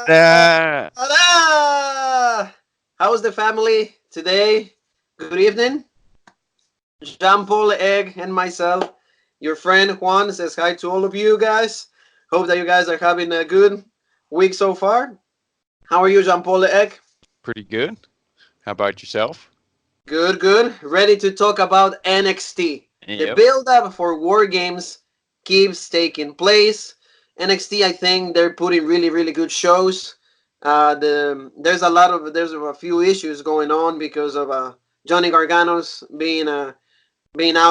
Uh, Ta-da! How's the family today? Good evening. Jean Paul, Egg, and myself. Your friend Juan says hi to all of you guys. Hope that you guys are having a good week so far. How are you, Jean Paul, Egg? Pretty good. How about yourself? Good, good. Ready to talk about NXT. The Yep. build up for War Games keeps taking place. NXT, I think they're putting really, really good shows. There's a few issues going on because of Johnny Gargano's being out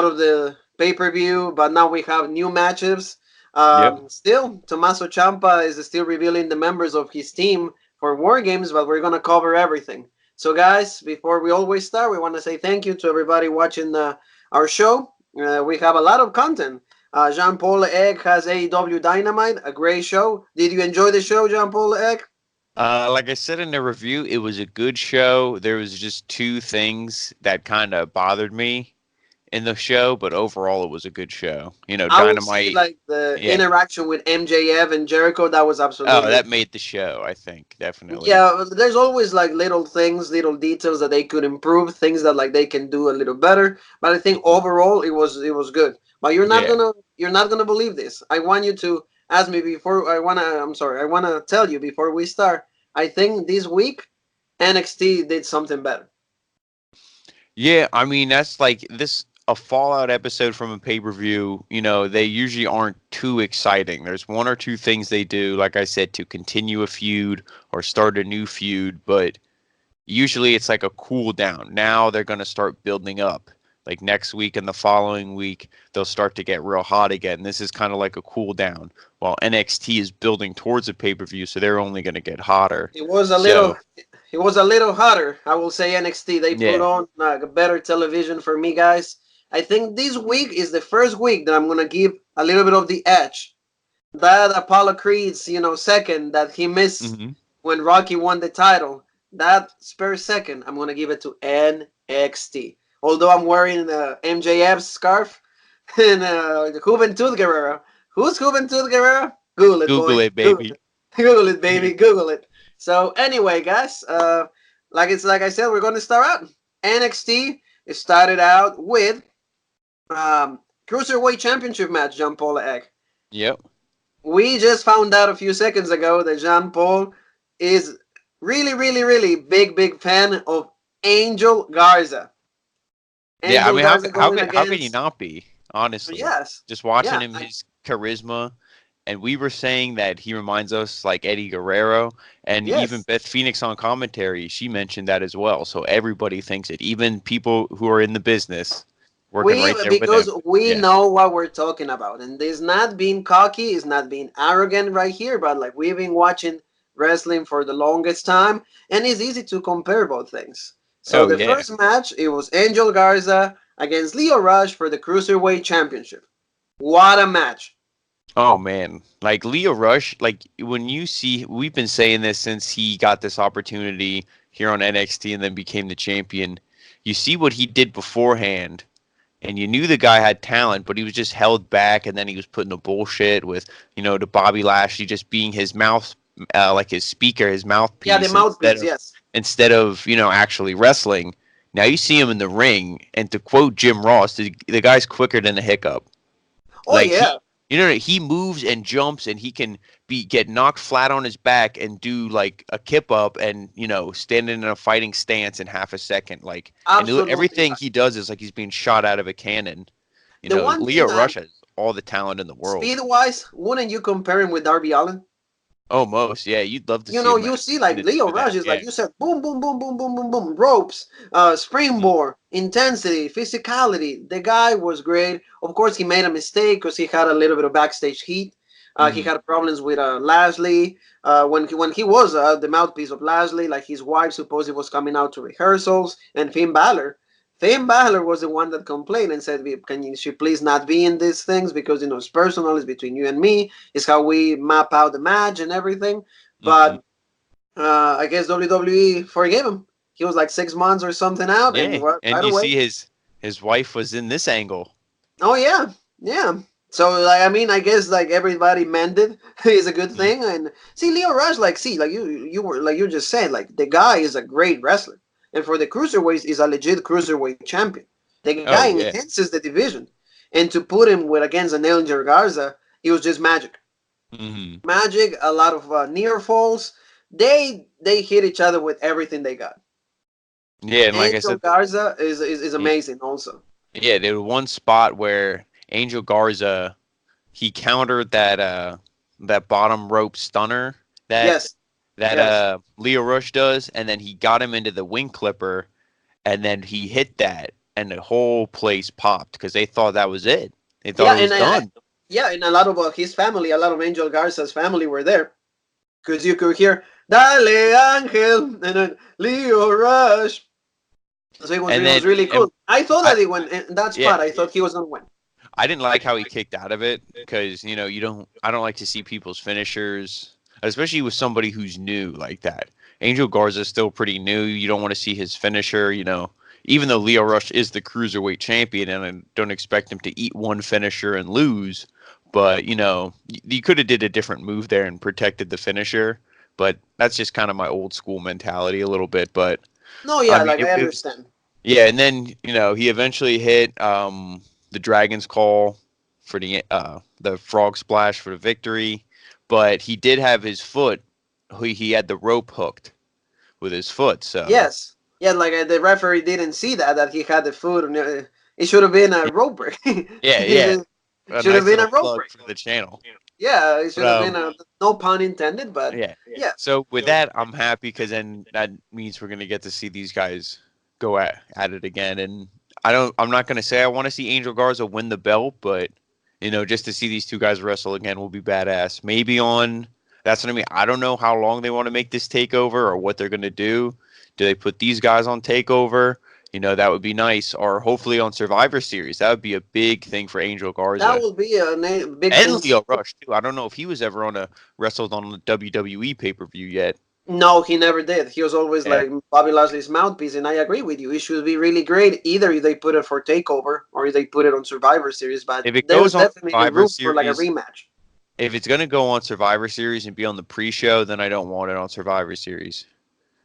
of the pay per view, but now we have new matches. Yep. Still, Tommaso Ciampa is still revealing the members of his team for War Games, but we're gonna cover everything. So, guys, before we always start, we want to say thank you to everybody watching our show. We have a lot of content. Jean Paul Egg has AEW Dynamite, a great show. Did you enjoy the show, Jean Paul Egg? Like I said in the review, it was a good show. There was just two things that kind of bothered me in the show, but overall it was a good show. I will say, Dynamite. like, the Yeah. interaction with MJF and Jericho, that was Oh, absolutely. that made the show, I think, definitely. Yeah, there's always like little things, little details that they could improve, things that like they can do a little better. But I think Mhm. overall it was good. But Yeah. you're not gonna believe this. I want you to ask me before I'm sorry, I wanna tell you before we start. I think this week NXT did something better. Yeah, I mean that's like this a Fallout episode from a pay-per-view, they usually aren't too exciting. There's one or two things they do, like I said, to continue a feud or start a new feud, but usually it's like a cool down. Now they're going to start building up. Like next week and the following week, they'll start to get real hot again. This is kind of like a cool down. While NXT is building towards a pay-per-view, so they're only going to get hotter. It was a So, little it was a little hotter. I will say NXT. They put yeah. on a better television for me, guys. I think this week is the first week that I'm gonna give a little bit of the edge. That Apollo Creed's, second that he missed Hmm. when Rocky won the title. That spare second, I'm gonna give it to NXT. Although I'm wearing the MJF scarf and the Juventud Guerrero. Who's Juventud Guerrero? Google it, Google boy. it, Google baby. it. Google it, baby. Google it. So anyway, guys, like I said, we're gonna start out. NXT. It started out with cruiserweight championship match. Jean Paul Egg. Yep. We just found out a few seconds ago that Jean Paul is really, really, really big fan of Angel Garza. Yeah, I Angel mean, how Garza ca- how going can how can you against. not be? Honestly, Yes. just watching Yeah. him, his charisma, and we were saying that he reminds us like Eddie Guerrero, and even Yes. Beth Phoenix on commentary, she mentioned that as well. So everybody thinks it, even people who are in the business, working We right there with because him. we Yeah. know what we're talking about, and it's not being cocky, it's not being arrogant right here, but like we've been watching wrestling for the longest time, and it's easy to compare both things. So Oh the yeah. first match it was Angel Garza against Leo Rush for the Cruiserweight Championship. What a match! Oh man, like Leo Rush, like when you see, we've been saying this since he got this opportunity here on NXT and then became the champion. You see what he did beforehand, and you knew the guy had talent, but he was just held back, and then he was put in the bullshit with, the Bobby Lashley just being his mouth, like his speaker, his Yeah, the mouthpiece, instead mouthpiece, of yes. actually wrestling. Now you see him in the ring, and to quote Jim Ross, the guy's quicker than a hiccup. Oh Like yeah, he moves and jumps, and he can get knocked flat on his back and do like a kip up, and stand in a fighting stance in half a second. Like, and absolutely. everything he does is like he's being shot out of a cannon. The one Leo thing Rush has all the talent in the speed world. wise, wouldn't you compare him with Darby Allin? Almost, yeah. You'd love to You see know, him you match see like between the two Leo of them. Rush is like Yeah. you said, boom, boom, boom, boom, boom, boom, boom, ropes, Hmm. springboard, intensity, physicality. The guy was great. Of course, he made a mistake because he had a little bit of backstage heat. He Hmm. had problems with Lashley when he was the mouthpiece of Lashley. Like his wife supposedly was coming out to rehearsals, and Finn Balor. Finn Balor was the one that complained and said, "Can she please not be in these things because it's personal. It's between you and me. It's how we map out the match and everything." Hmm. But I guess WWE forgave him. He was like 6 months or something out, and Yeah, right and you away. see his wife was in this angle. Oh yeah, yeah. So like I mean I guess like everybody mended is a good Mhm. thing. And see Leo Rush, like see like you were like you just said, like the guy is a great wrestler, and for the cruiserweights is a legit cruiserweight champion. The guy Oh yeah. enhances the division, and to put him with against an Angel Garza, it was just magic. Hmm. Magic, a lot of near falls. They hit each other with everything they got. Yeah, and like I Angel said, Garza is y- amazing also. yeah, there was one spot where Angel Garza he countered that bottom rope stunner that Yes, yes. Leo Rush does, and then he got him into the wing clipper, and then he hit that, and the whole place popped because they thought that was it. They thought Yeah, it was done. yeah, and a lot of his family, a lot of Angel Garza's family were there because you could hear "Dale Angel" and then Leo Rush. So And it was then really and cool. I thought I that he went in that yeah, spot. I thought he was gonna win. I didn't like how he kicked out of it because you don't I don't like to see people's finishers, especially with somebody who's new like that. Angel Garza's still pretty new. You don't want to see his finisher. Even though Leo Rush is the cruiserweight champion, and I don't expect him to eat one finisher and lose, but you could have did a different move there and protected the finisher. But that's just kind of my old school mentality a little bit. But No, I yeah, mean, like I understand. yeah, and then he eventually hit the Dragon's Call for the Frog Splash for the victory, but he did have his foot. He had the rope hooked with his foot, so Yes, yeah, like the referee didn't see that he had the foot. It should have been a rope break. yeah, yeah, It a should have nice been little a rope plug break. for the channel. Yeah, it But should have been a no pun intended, but yeah. yeah. So with that, I'm happy because then that means we're gonna get to see these guys go at it again. And I'm not gonna say I want to see Angel Garza win the belt, but just to see these two guys wrestle again will be badass. Maybe on that's what I mean. I don't know how long they want to make this takeover or what they're gonna do. Do they put these guys on takeover? That would be nice. Or hopefully on Survivor Series. That would be a big thing for Angel That Garza will be a big thing. and Leo Rush too. I don't know if he was ever on a wrestled on a WWE pay per view yet. No, he never did. He was always Yeah. like Bobby Lashley's mouthpiece, and I agree with you. It should be really great. Either they put it for Takeover or they put it on Survivor Series, but If it there's goes on definitely Survivor room for like a Series, rematch. if it's gonna go on Survivor Series and be on the pre-show, then I don't want it on Survivor Series.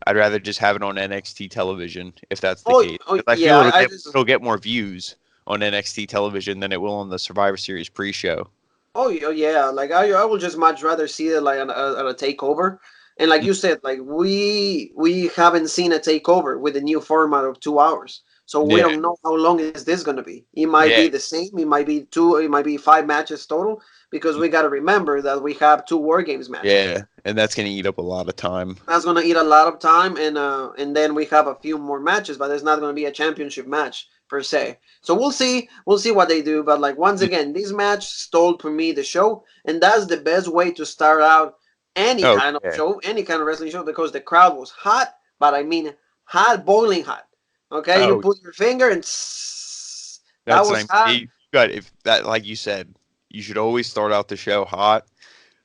I'd rather just have it on NXT television if that's the Oh, case. oh Because I yeah, feel it'll I get just it'll get more views on NXT television than it will on the Survivor Series pre-show. yeah, like I would just much rather see it like on a Takeover. And like you said, like we haven't seen a Takeover with the new format of 2 hours, so we Yeah, don't know how long is this gonna be. It might be yeah, the same. It might be two. It might be 5 matches total because we got to remember that we have two War Games matches. yeah, and that's gonna eat up a lot of time. That's gonna eat a lot of time, and then we have a few more matches, but there's not gonna be a championship match per se. So we'll see what they do. But like once again, this match stole for me the show, and that's the best way to start out any Oh kind of yeah. show, any kind of wrestling show, because the crowd was hot, but I mean hot, boiling hot. Okay, you Oh, put your finger and that that's what I was mean. hot. You got if that like you said, you should always start out the show hot.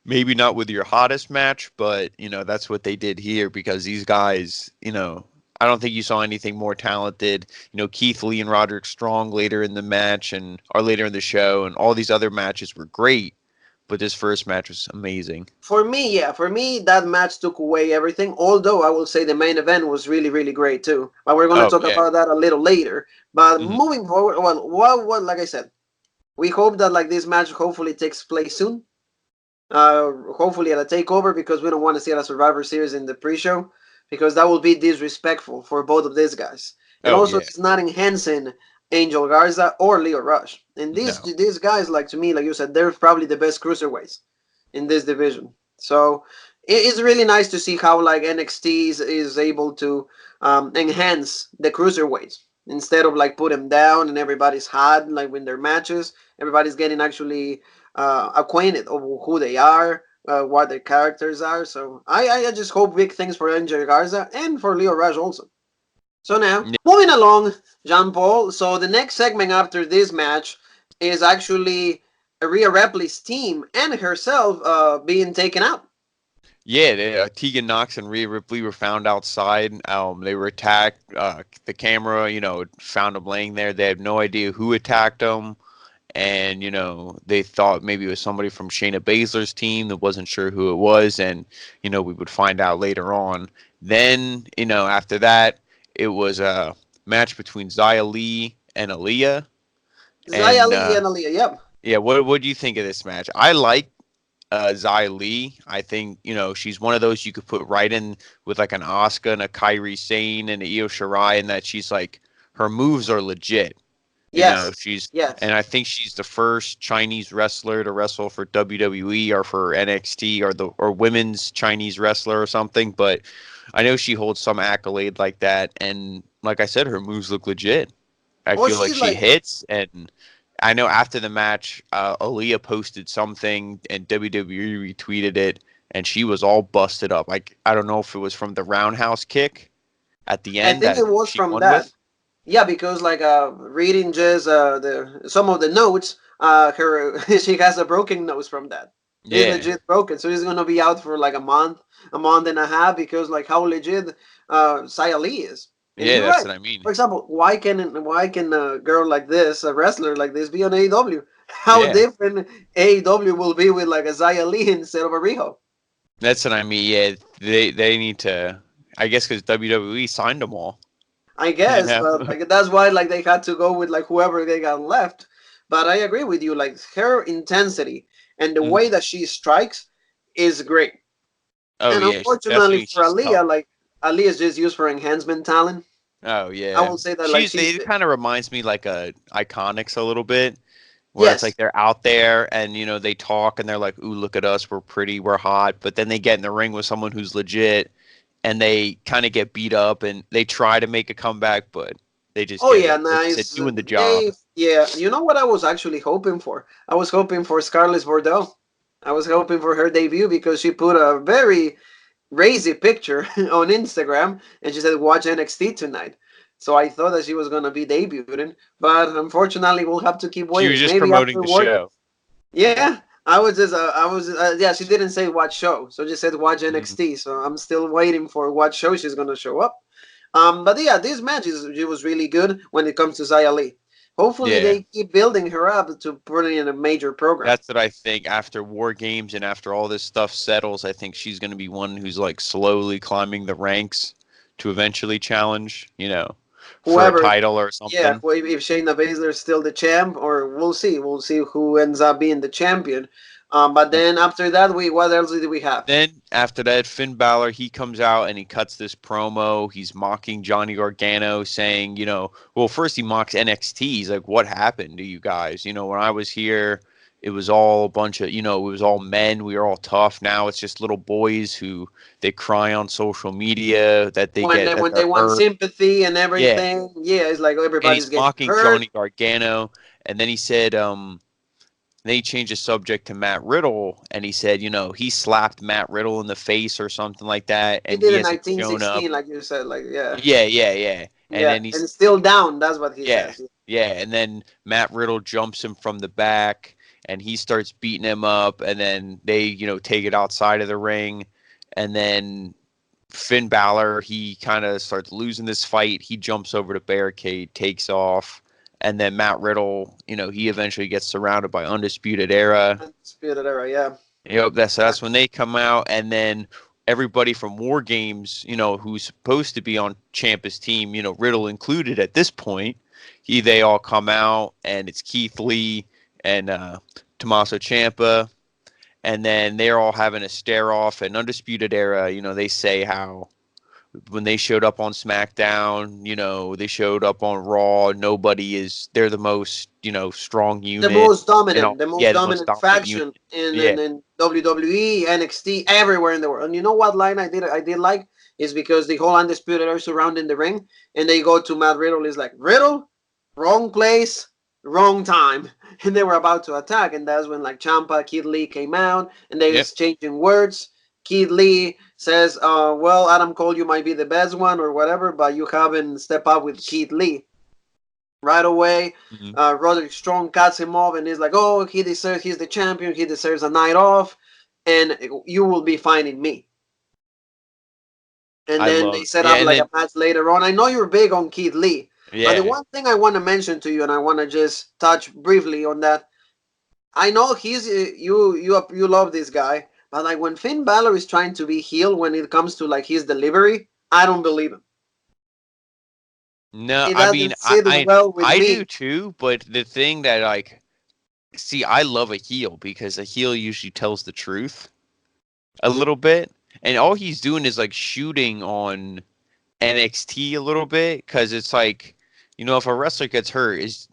Maybe not with your hottest match, but that's what they did here because these guys, I don't think you saw anything more talented. Keith Lee and Roderick Strong later in the match and or later in the show, and all these other matches were great, but this first match was amazing. For me, yeah, for me, that match took away everything. Although I will say the main event was really, really great too. But we're gonna Oh talk yeah. about that a little later. But Hmm. moving forward, well, what, like I said, we hope that like this match hopefully takes place soon. Hopefully at a takeover because we don't want to see it at a Survivor Series in the pre-show because that will be disrespectful for both of these guys. And Oh also, yeah. it's not enhancing Angel Garza or Leo Rush. And No. these guys, like to me, like you said, they're probably the best cruiserweights in this division. So it's really nice to see how like NXT is able to enhance the cruiserweights instead of like put them down and everybody's hot like when their matches. Everybody's getting actually acquainted of who they are, what their characters are. So I just hope big things for Angel Garza and for Leo Rush also. So now, Yeah. moving along, Jean Paul. So the next segment after this match is actually Rhea Ripley's team and herself being taken out. Yeah, Tegan Knox and Rhea Ripley were found outside. They were attacked. The camera, found them laying there. They have no idea who attacked them, and they thought maybe it was somebody from Shayna Baszler's team that wasn't sure who it was, and we would find out later on. Then after that, it was a match between Xia Li and Aaliyah, Zaya and Lee and Aaliyah. Yep. yeah, what do you think of this match? I like Xia Li. I think she's one of those you could put right in with like an Asuka and a Kairi Sane and a Io Shirai, and that she's like her moves are legit. Yes. She's Yes. and I think she's the first Chinese wrestler to wrestle for WWE or for NXT or women's Chinese wrestler or something. But I know she holds some accolade like that, and like I said, her moves look legit. I Oh, feel like she's she like hits, and I know after the match, Aaliyah posted something, and WWE retweeted it, and she was all busted up. Like I don't know if it was from the roundhouse kick at the I end think that it was she from won that. with. Yeah, because like reading just the some of the notes, her she has a broken nose from that. It's Yeah, legit broken, so he's gonna be out for like a month and a half because like how legit Xia Li is. And yeah, you're that's right. what I mean. For example, why can a girl like this, a wrestler like this, be on AEW? How Yeah, different AEW will be with like a Xia Li instead of a Riho? that's what I mean. Yeah, they need to. I guess because WWE signed them all. I You guess, know. but like that's why like they had to go with like whoever they got left. But I agree with you, like her intensity and the way Mhm. that she strikes is great. Oh And yeah, unfortunately definitely for she's tough. Aaliyah, like Aaliyah is just used for enhancement talent. Oh I yeah, will say that like she's. she's They kind of reminds me like a Iconics a little bit, where it's yes. like they're out there and they talk and they're like, "Ooh, look at us, we're pretty, we're hot," but then they get in the ring with someone who's legit, and they kind of get beat up and they try to make a comeback, but they just Oh get yeah, it. Like you said, nice. doing the job. They yeah, you know what I was actually hoping for? I was hoping for Scarlett Bordeaux. I was hoping for her debut because she put a very racy picture on Instagram, and she said, "Watch NXT tonight." So I thought that she was gonna be debuting, but unfortunately, we'll have to keep She was waiting. just Maybe promoting the afterward. show. Yeah, yeah. She didn't say what show, so just said watch Mhm. NXT. So I'm still waiting for what show she's gonna show up. But yeah, this match is it was really good when it comes to Xia Li. Hopefully, Yeah. they keep building her up to put her in a major program. That's what I think. After War Games and after all this stuff settles, I think she's going to be one who's like slowly climbing the ranks to eventually challenge, for a Whoever, title or yeah, something. if Shayna Baszler is still the champ, or we'll see. We'll see who ends up being the champion. But then after that, we what else did we have? Then after that, Finn Balor he comes out and he cuts this promo. He's mocking Johnny Gargano, saying, well, first he mocks NXT. He's like, "What happened to you guys? When I was here, it was all a bunch of, it was all men. We were all tough. Now it's just little boys who they cry on social media that they When get they that when they they're want hurt." sympathy and Yeah, everything, yeah, it's like and everybody's he's getting mocking hurt. Johnny Gargano, and then he said, then he changed the subject to Matt Riddle, and he said, he slapped Matt Riddle in the face or something like that, He and did he in hasn't shown up. 1916, like you said, like yeah, Yeah, yeah, yeah. And yeah, then and he's still down. That's what he yeah, says. yeah, and then Matt Riddle jumps him from the back, and he starts beating him up, and then they, take it outside of the ring, and then Finn Balor, he kind of starts losing this fight. He jumps over the barricade, takes off, and then Matt Riddle, he eventually gets surrounded by Undisputed Era. Undisputed era, yeah. Yep, that's when they come out, and then everybody from War Games, who's supposed to be on Ciampa's team, Riddle included at this point, they all come out, and it's Keith Lee and Tommaso Ciampa, and then they're all having a stare off. And Undisputed Era, they say how when they showed up on SmackDown, they showed up on Raw. Nobody is. They're the most, strong unit, and all. The most Yeah, the most dominant dominant unit. faction in, Yeah. in WWE, NXT, everywhere in the world. And you know what line I did like is because the whole undisputed are surrounding the ring, and they go to Matt Riddle. Is like Riddle, wrong place, wrong time, and they were about to attack, and that's when like Champa, Kid Lee came out, and they Yep. exchanging words. Kid Lee says, "Well, Adam Cole, you might be the best one or whatever, but you haven't stepped up with Kid Lee." Right away. Mhm. Roderick Strong cuts him off and is like, "Oh, he deserves. He's the champion. He deserves a night off, and you will be finding me." And I then love. they set Yeah, up and like a then match later on. I know you're big on Keith Lee, But the Yeah. one thing I want to mention to you, and I want to just touch briefly on that, I know he's you love this guy, but like when Finn Balor is trying to be heel when it comes to like his delivery, I don't believe him. No, It I mean, doesn't sit well with I do me. too, but the thing that like, see, I love a heel because a heel usually tells the truth a little bit, and all he's doing is like shooting on NXT a little bit because it's like, if a wrestler gets hurt, is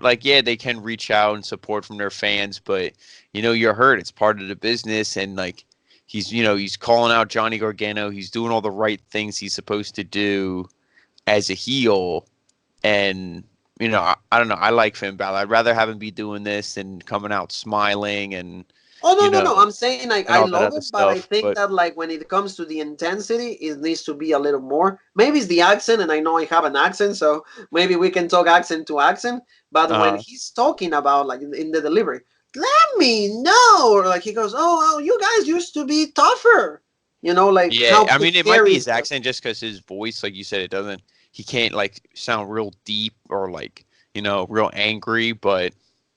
like yeah, they can reach out and support from their fans, but you're hurt. It's part of the business, and like he's calling out Johnny Gargano. He's doing all the right things he's supposed to do as a heel, and I don't know. I like Finn Balor. I'd rather have him be doing this than coming out smiling and Oh you no, no, know no! I'm saying and I all that love other it, but I stuff. think But that like when it comes to the intensity, it needs to be a little more. Maybe it's the accent, and I know I have an accent, so maybe we can talk accent to accent. But when uh, he's talking about like in the delivery, let me know, or like he goes, "Oh, you guys used to be tougher," like yeah, how I mean, it might be scary his is that? accent just because his voice, like you said, it doesn't. He can't like sound real deep or like real angry. But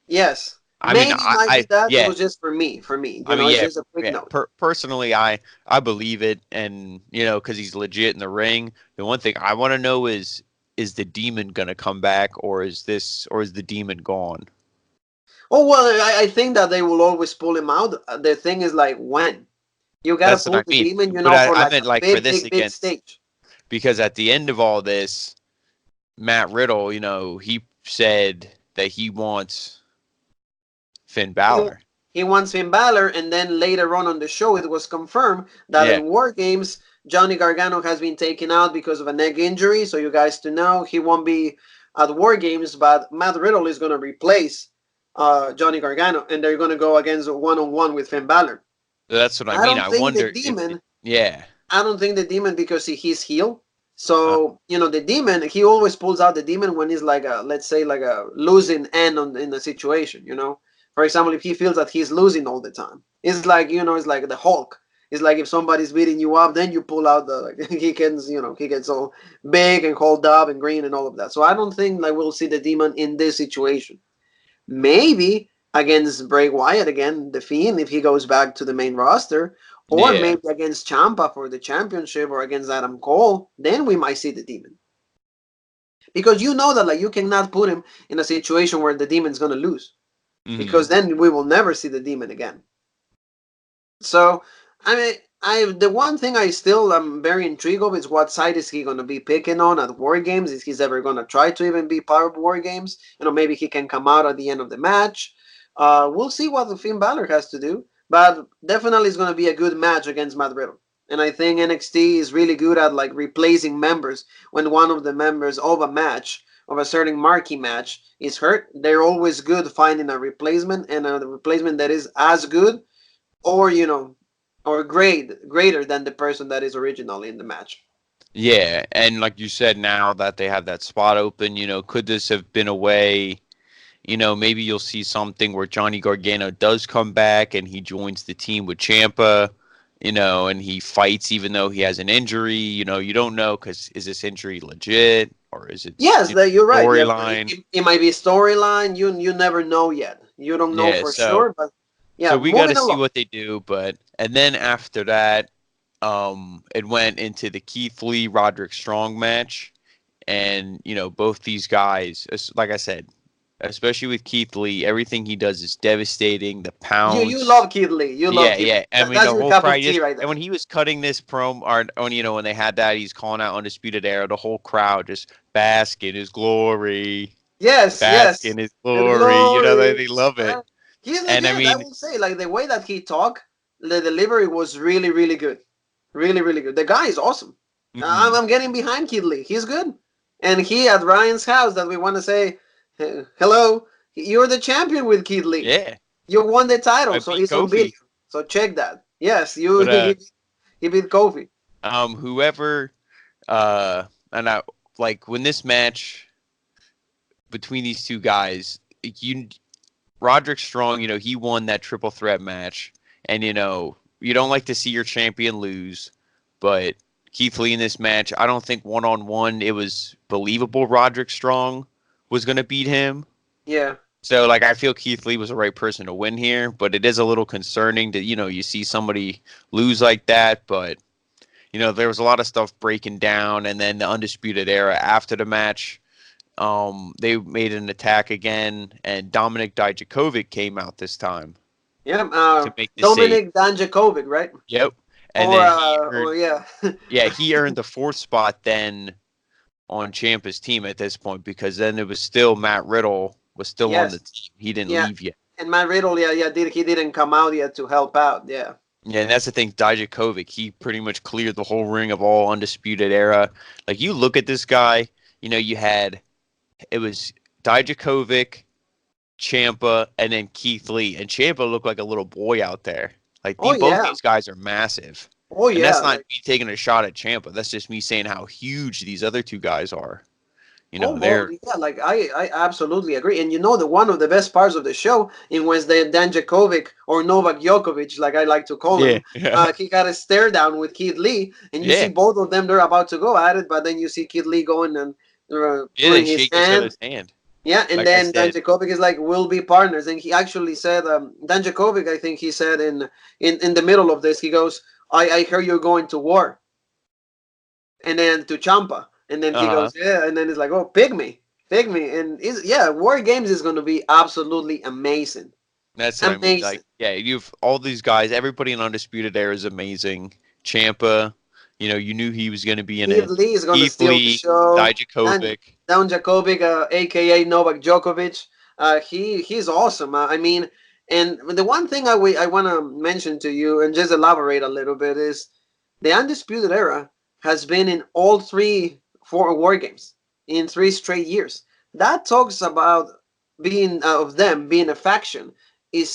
Yes, I mean, maybe it might be that. It yeah. was just for me. For me, I mean, it's yeah, just a quick yeah. note. Personally, I believe it, and because he's legit in the ring. The one thing I want to know is the demon gonna come back, or is the demon gone? Oh well, I think that they will always pull him out. The thing is like when. You gotta That's what pull I the mean. demon, But for I like meant a like for big, this big, big against stage. because at the end of all this, Matt Riddle, he said that he wants Finn He Balor. he wants Finn Balor, and then later on the show, it was confirmed that Yeah, in War Games, Johnny Gargano has been taken out because of a neck injury. So you guys to know, he won't be at War Games, but Matt Riddle is gonna replace Johnny Gargano, and they're gonna go against a one-on-one with Finn Balor. that's what I I mean. don't I think the wonder if demon yeah. I don't think the demon because he's heel. Uh, So the demon he always pulls out the demon when he's like a let's say like a losing end in the situation. For example, if he feels that he's losing all the time, it's like it's like the Hulk. It's like if somebody's beating you up, then you pull out the like, he gets all big and hold up and green and all of that. So I don't think like we'll see the demon in this situation. Maybe against Bray Wyatt again, the Fiend, if he goes back to the main roster, or yeah. maybe against Champa for the championship or against Adam Cole, then we might see the Demon. Because you know that like you cannot put him in a situation where the Demon's gonna lose. Because Mhm. then we will never see the Demon again. So I mean I the one thing I still am very intrigued of is what side is he gonna be picking on at War Games? Is he's ever gonna try to even be part of War Games? Maybe he can come out at the end of the match. We'll see what the Finn Balor has to do, but definitely it's gonna be a good match against Matt Riddle. And I think NXT is really good at like replacing members when one of the members of a match of a certain marquee match is hurt. They're always good finding a replacement and a replacement that is as good or or greater than the person that is originally in the match. Yeah, and like you said, now that they have that spot open, could this have been a way? Maybe you'll see something where Johnny Gargano does come back and he joins the team with Champa, and he fights even though he has an injury. You don't know because is this injury legit or is it Yes, that you're right. Yeah, storyline? it might be a storyline. You never know yet. You don't know Yeah, for so sure, but yeah, so we got to moving see along. what they do. But and then after that, it went into the Keith Lee Roderick Strong match, and both these guys, like I said, especially with Keith Lee, everything he does is devastating. The You pounds, love Kid Lee. You love yeah, Kid Lee. yeah. I mean, That's the your whole cup of crowd tea just, right and there. when he was cutting this promo, or when they had that, he's calling out Undisputed Era. The whole crowd just bask in his glory, Yes, bask yes. in his The glory. glory. They love it. He's And I legit. I mean, will say, like the way that he talked, the delivery was really, really good. Really, really good. The guy is awesome. mhm, I'm getting behind Kid Lee. He's good. And he at Ryan's house that we want to say, hello, you're the champion with Kid Lee. yeah, You won the title, I so beat it's on video. Kofi. So check that. Yes, you But he beat Kofi. whoever, uh, and I like when this match between these two guys, you Roderick Strong, he won that triple threat match, and you don't like to see your champion lose, but Keith Lee in this match. I don't think one-on-one it was believable Roderick Strong was going to beat him. Yeah. So, like, I feel Keith Lee was the right person to win here, but it is a little concerning that, you see somebody lose like that. But, there was a lot of stuff breaking down, and then the Undisputed Era after the match, they made an attack again, and Dominik Dijakovic came out this time Yeah. to make the save. Dominik Danjakovic, right? Yep. And Or then he or earned, yeah. yeah, he earned the fourth spot then on Ciampa's team at this point because then it was still Matt Riddle was still on the Yes. team. He didn't Yeah. leave yet. And Matt Riddle, he didn't come out yet to help out. Yeah. Yeah, and that's the thing. Dijakovic, he pretty much cleared the whole ring of all Undisputed Era. Like, you look at this guy, it was Dijakovic, Ciampa, and then Keith Lee. And Ciampa looked like a little boy out there. Like, Oh both yeah. these guys are massive. Oh And yeah. that's not me taking a shot at Ciampa. That's just me saying how huge these other two guys are. Oh well, They're yeah, like I absolutely agree. And one of the best parts of the show in was the Danjakovic or Novak Djokovic, like I like to call yeah, him. yeah, He got a stare down with Keith Lee, and you see yeah, both of them they're about to go at it, but then you see Keith Lee going and yeah. They putting his shake each hand. other's hand. Yeah, and Like I then said, Danjakovic is like, "We'll be partners." And he actually said, Danjakovic, I think he said in the middle of this, he goes, "I hear you're going to war," and then to Champa, and then he uh huh. goes, "Yeah," and then it's like, "Oh, pygmy," and yeah, War Games is going to be absolutely amazing, That's what I mean. Like, amazing. yeah, you've all these guys. Everybody in Undisputed Era is amazing. Champa, you knew he was going to be in Keith it. Lee is going to Keith steal the Lee, show. Dan Dijakovic. Dan Jakovic, aka Novak Djokovic, he's awesome. I mean, and the one thing I want to mention to you and just elaborate a little bit is the Undisputed Era has been in all four War Games in 3 straight years. That talks about being of them being a faction is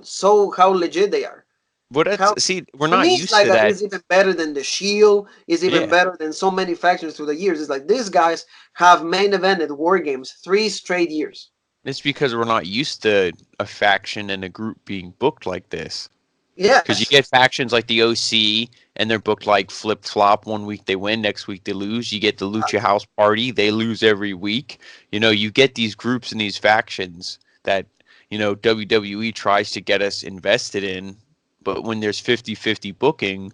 so how legit they are. But that's How see, we're to not me it's used like to that. it's even better than the Shield. It's even Yeah, better than so many factions through the years. It's like these guys have main evented War Games 3 straight years. it's because we're not used to a faction and a group being booked like this. Because you Yes, get factions like the OC, and they're booked like flip flop. One week they win, next week they lose. You get the Lucha House Party, they lose every week. You get these groups and these factions that, WWE tries to get us invested in. But when there's 50-50 booking,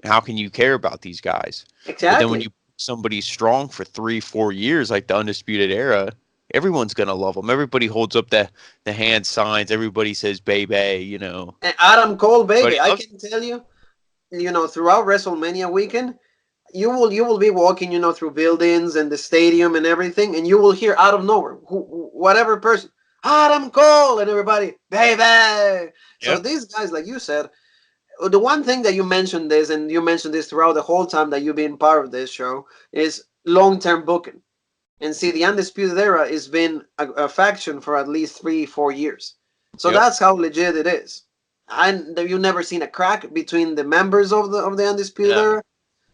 how can you care about these guys? But then when exactly. you book somebody strong for 3-4 years, like the Undisputed Era, everyone's gonna love them. Everybody holds up the hand signs. Everybody says "baby." And Adam Cole, Everybody baby, I loves. can tell you, throughout WrestleMania weekend, you will be walking, through buildings and the stadium and everything, and you will hear out of nowhere, whatever person, Adam Cole, and everybody, baby. So Yep. these guys, like you said, the one thing that you mentioned this, and you mentioned this throughout the whole time that you've been part of this show, is long-term booking. And see, the Undisputed Era has been a faction for at least 3, 4 years. So Yep. that's how legit it is. And you've never seen a crack between the members of the Undisputed No. Era.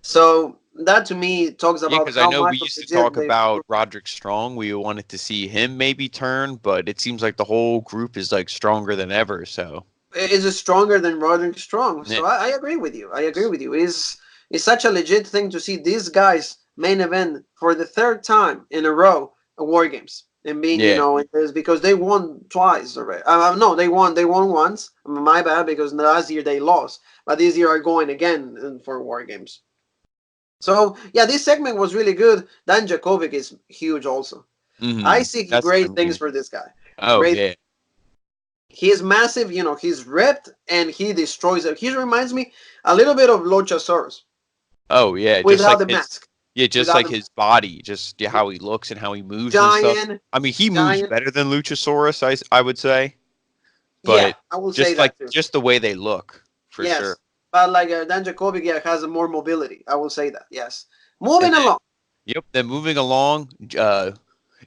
So that to me talks Yeah, about because I how know much we of used to legit talk they. about Roderick Strong. We wanted to see him maybe turn, but it seems like the whole group is like stronger than ever. So Is stronger than Roderick Strong. yeah, So I agree with you. I agree with you. It's such a legit thing to see these guys main event for the third time in a row at War Games and being yeah, it is because they won twice already. No, they won once. My bad because last year they lost, but this year are going again for War Games. So yeah, this segment was really good. Dan Jakovic is huge also. I see that's what I great things mean. for this guy. Oh Great. yeah, He is massive, he's ripped and he destroys it. He reminds me a little bit of Luchasaurus oh yeah, without the mask. just Without like the his body, just how he looks and how he moves and stuff. giant, I mean, he moves giant. better than Luchasaurus, I would say, Yeah, but I will say just that like too. just the way they look for sure. Yes. But like Dan Jakovic, yeah, has more mobility. I will say that. Yes. And Moving then along. yep, then moving along,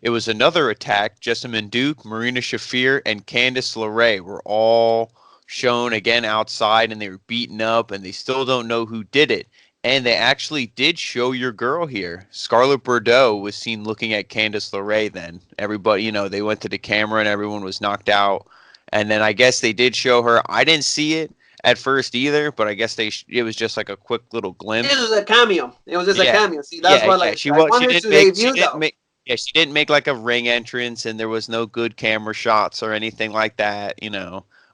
it was another attack. Jessamine Duke, Marina Shafir, and Candice LeRae were all shown again outside, and they were beaten up, and they still don't know who did it. And they actually did show your girl here. Scarlett Bordeaux was seen looking at Candice LeRae then. Everybody, they went to the camera and everyone was knocked out. And then I guess they did show her. I didn't see it. at first either, but I guess it was just like a quick little It glimpse. was a cameo. It was just a Yeah, cameo. See, that's yeah, why yeah. like I want her to She debut didn't though. make yeah she didn't make like a ring entrance, and there was no good camera shots or anything like that,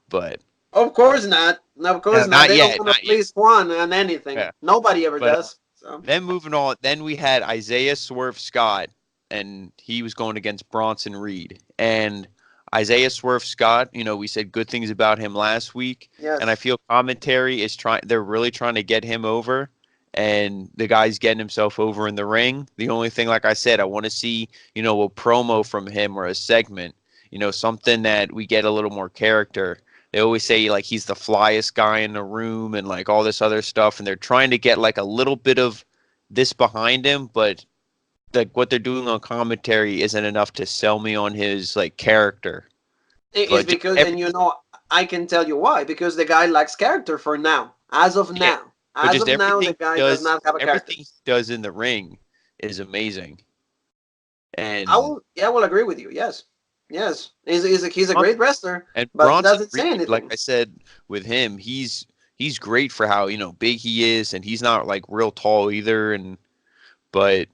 But Of course not. No, of course no, not. not They don't yet, want to not yet. please Juan on anything. Yeah, Nobody ever but does. So then moving on, then we had Isaiah Swerve Scott, and he was going against Bronson Reed. And Isaiah Swerve Scott, we said good things about him last week, and I yes, feel commentary is they're really trying to get him over, and the guy's getting himself over in the ring. The only thing, like I said, I want to see, a promo from him or a segment, something that we get a little more character. They always say like he's the flyest guy in the room and like all this other stuff, and they're trying to get like a little bit of this behind him, but like what they're doing on commentary isn't enough to sell me on his like character. it's But just because, and everything, I can tell you why. Because the guy lacks character for now. yeah. But As just of now, the everything guy does not have a character. everything he does in the ring is amazing. I And will, yeah, I will agree with you. Yes, yes, he's a Bron- great wrestler, and but he Bronson doesn't say Reed, like anything. I said, with him, he's great for how big he is, and he's not like real tall either. And but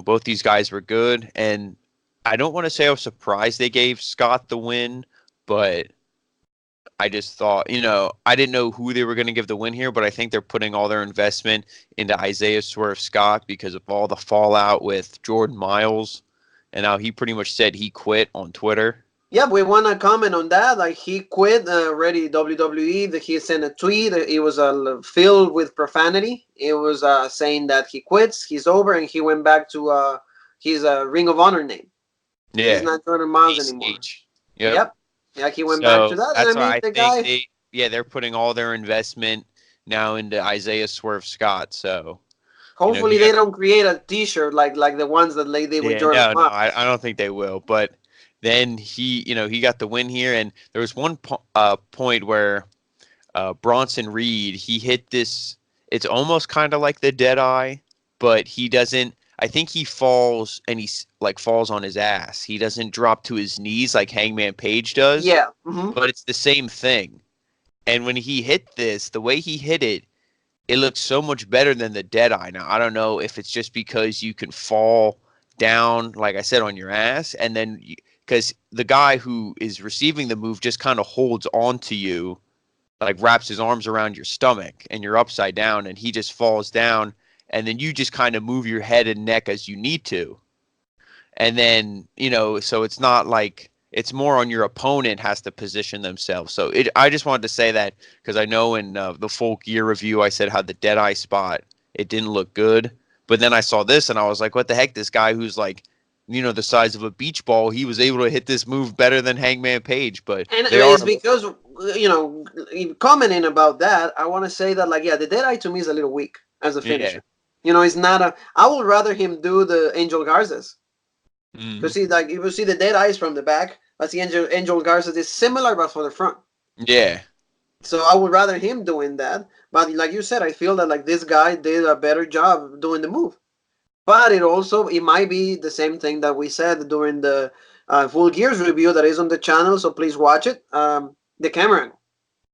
both these guys were good, and I don't want to say I was surprised they gave Scott the win, but I just thought, I didn't know who they were going to give the win here, but I think they're putting all their investment into Isaiah Swerve Scott because of all the fallout with Jordan Miles, and now he pretty much said he quit on Twitter. Yeah, we want to comment on that. Like he quit already WWE. That he sent a tweet. It was filled with profanity. It was saying that he quits. He's over, and he went back to his Ring of Honor name. He's Yeah, not Jordan Miles anymore. ACH. Yep. Yep. Yeah, he went back to So that. And I that's why mean, I the think guy. they're putting all their investment now into Isaiah Swerve Scott. So, he Hopefully, got. they don't create a T-shirt like the ones that they did with Yeah, Jordan no, Miles. I don't think they will. But then he got the win here, and there was one point where Bronson Reed he hit this. It's almost kind of like the dead eye, but he doesn't. I think he falls and he's like falls on his ass. He doesn't drop to his knees like Hangman Page does, Yeah. Hmm. but it's the same thing. And when he hit this, the way he hit it, it looks so much better than the Deadeye. Now, I don't know if it's just because you can fall down, like I said, on your ass, and then because the guy who is receiving the move just kind of holds on to you, like wraps his arms around your stomach, and you're upside down, and he just falls down, and then you just kind of move your head and neck as you need to. And then, so it's not like it's more on your opponent has to position themselves. So I just wanted to say that because I know in the full gear review I said how the Deadeye spot it didn't look good, but then I saw this and I was like, what the heck? This guy who's like, the size of a beach ball, he was able to hit this move better than Hangman Page. But And they are, it's because in commenting about that, I want to say that like yeah, the Deadeye to me is a little weak as a yeah, finisher. It's not a. I would rather him do the Angel Garza's because mm, see like if you see the Dead Eyes from the back, but the Angel Garza's is similar but for the front. yeah, So I would rather him doing that. But like you said, I feel that like this guy did a better job doing the move. But it might be the same thing that we said during the Full Gears review that is on the channel. So please watch it. The camera angle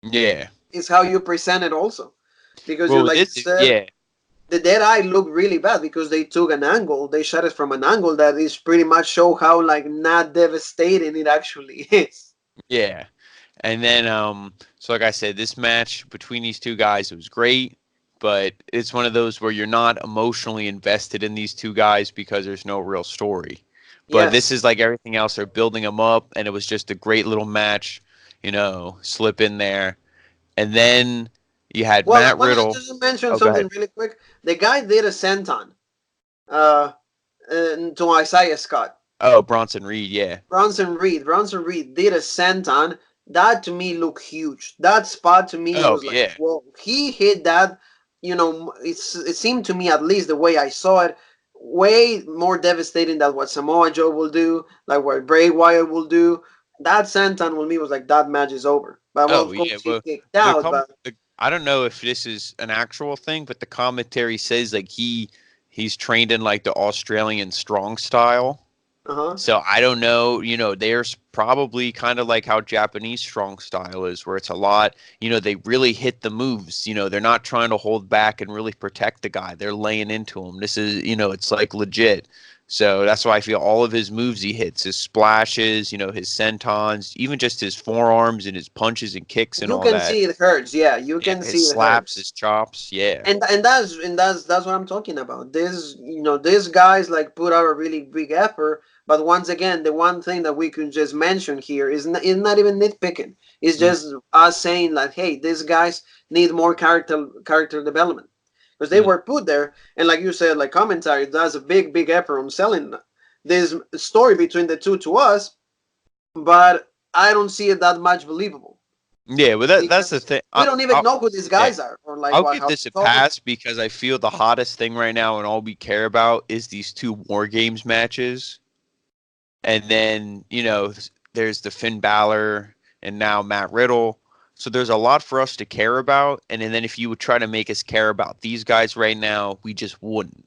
yeah. is how you present it also, because you Well, like you said yeah, the dead eye looked really bad because they took an angle. They shot it from an angle that is pretty much show how like not devastating it actually is. yeah. And then, so like I said, this match between these two guys, it was great, but it's one of those where you're not emotionally invested in these two guys because there's no real story. But this Yes. is like everything else; they're building them up, and it was just a great little match, slip in there. And then you had Well, I Matt want to Riddle. just mention Oh, go ahead. something really quick. The guy did a senton uh, to Isaiah Scott. Oh, Bronson Reed, yeah. Bronson Reed did a senton. That to me looked huge. That spot to me Oh, was like, yeah, whoa. He hit that. It seemed to me, at least the way I saw it, way more devastating than what Samoa Joe will do, like what Bray Wyatt will do. That senton with me was like that match is over. But well, oh, of yeah. course he Well, kicked out. But I don't know if this is an actual thing, but the commentary says like he's trained in like the Australian strong style. Uh-huh. So I don't know, there's probably kind of like how Japanese strong style is, where it's a lot, they really hit the moves. They're not trying to hold back and really protect the guy. They're laying into him. This is, it's like legit. So that's why I feel all of his moves he hits, his splashes, his sentons, even just his forearms and his punches and kicks and You all can that. see it hurts. Yeah, you Yeah, can his see it slaps, hurts. his chops. Yeah. And that's what I'm talking about. These guys like put out a really big effort, but once again, the one thing that we could just mention here is not even nitpicking. It's Mm, just us saying like, hey, these guys need more character development because they mm. were put there, and like you said, like commentary does a big effort on selling this story between the two to us, but I don't see it that much believable Yeah, well that's the because thing. we don't even know who these Yeah. guys are or like I'll what give how this they a talk. pass because I feel the hottest thing right now and all we care about is these two War Games matches. And then, there's the Finn Balor and now Matt Riddle. So there's a lot for us to care about. And then if you would try to make us care about these guys right now, we just wouldn't.